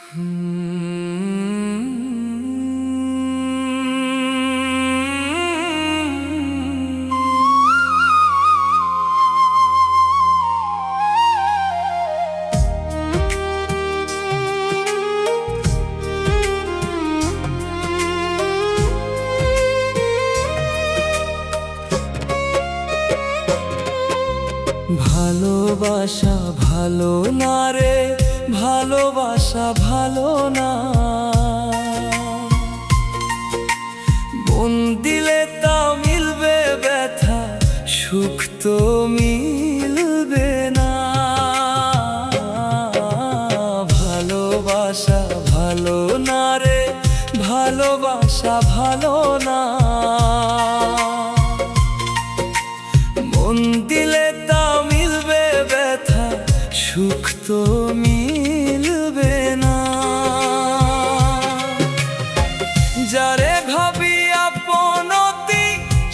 ভালোবাসা ভালো না রে, ভালোবাসা ভালো না। মন দিলে তা মিলবে ব্যথা, সুখ তো মিলবে না। ভালোবাসা ভালো না রে, ভালোবাসা ভালো না। মন দিলে তা মিলবে ব্যথা, সুখ তো মিলবে না। যারে ভাবি আপনতি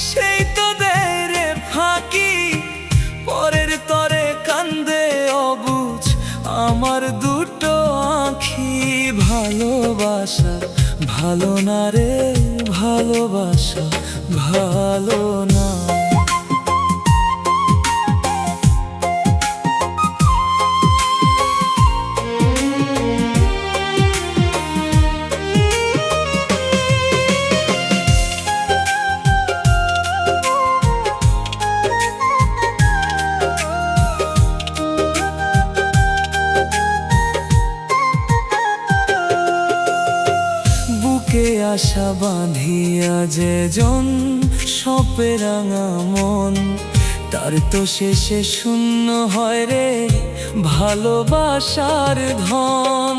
সেই তো দেয় রে ফাঁকি, পরের তরে কান্দে অবুঝ আমার দুটো আঁখি। ভালোবাসা ভালো না রে, ভালোবাসা ভালো না। আশা বাঁধিয়া যে জন সপে রাঙা মন, তার তো শেষে শূন্য হয় রে ভালোবাসার ধন।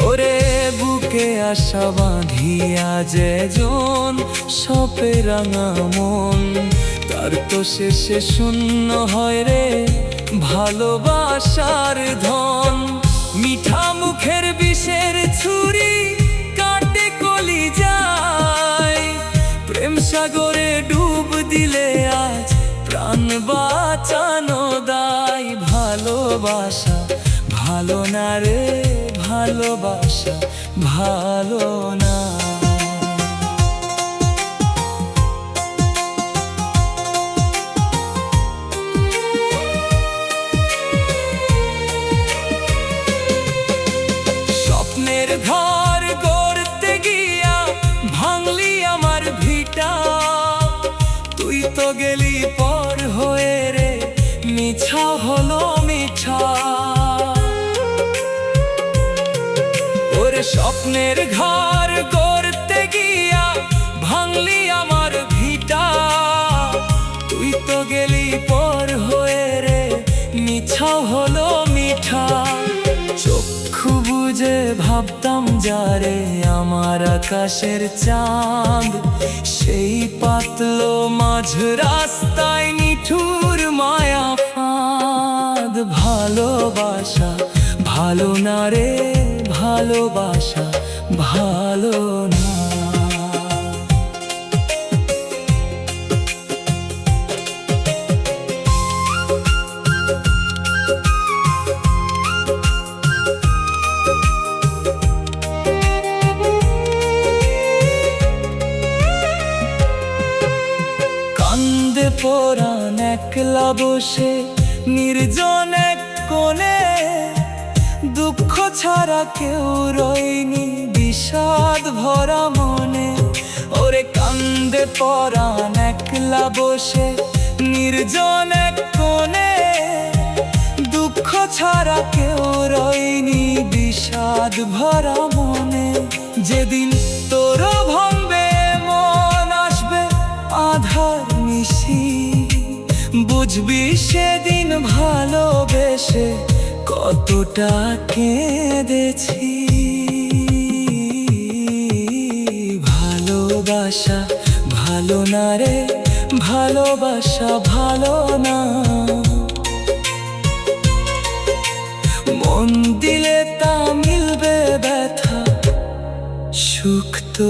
ওরে বুকে আশা বাঁধিয়া যে জন সপে রাঙা মন, তার তো শেষে শূন্য হয় রে ভালোবাসার ধন। মিঠা মুখের বিষের ছুরি কাটে কলি যায়, প্রেম সাগরে ডুব দিলে আজ প্রাণ বাঁচানো দায়। ভালোবাসা ভালো না রে, ভালোবাসা ভালো না। ঘর গড়তে গিয়া ভাঙলি আমার ভিটা, তুই তো গেলি পর হয়ে রে মিছা হলো মিঠা। ওরে স্বপ্নের ঘর গড়তে গিয়া ভাঙলি আমার ভিটা, তুই তো গেলি পর হয়ে রে মিছা হলো মিঠা। চক্ষু বুঝে ভাবতাম যারে আমার আকাশের চাঁদ, সেই পাতলো মাঝ রাস্তায় নিঠুর মায়া ফাঁদ। ভালোবাসা ভালো না রে, ভালোবাসা ভালো না। কান্দে পরাণ একলা বসে নির্জন এক কোণে, দুঃখ ছাড়া কেউ রয়নি বিষাদ ভরা মনে। ওরে কান্দে পরাণ একলা বসে নির্জন এক কোণে, দুঃখ ছাড়া কেউ রয়নি বিষাদ ভরা মনে। যেদিন তোর ভাঙবে মন আসবে আধার নিশি, বুঝবি সেদিন ভালোবেসে কতটা কেঁদেছি। ভালোবাসা ভালো না রে, ভালোবাসা ভালো না। মন দিলে তা মিলবে ব্যথা, সুখ তো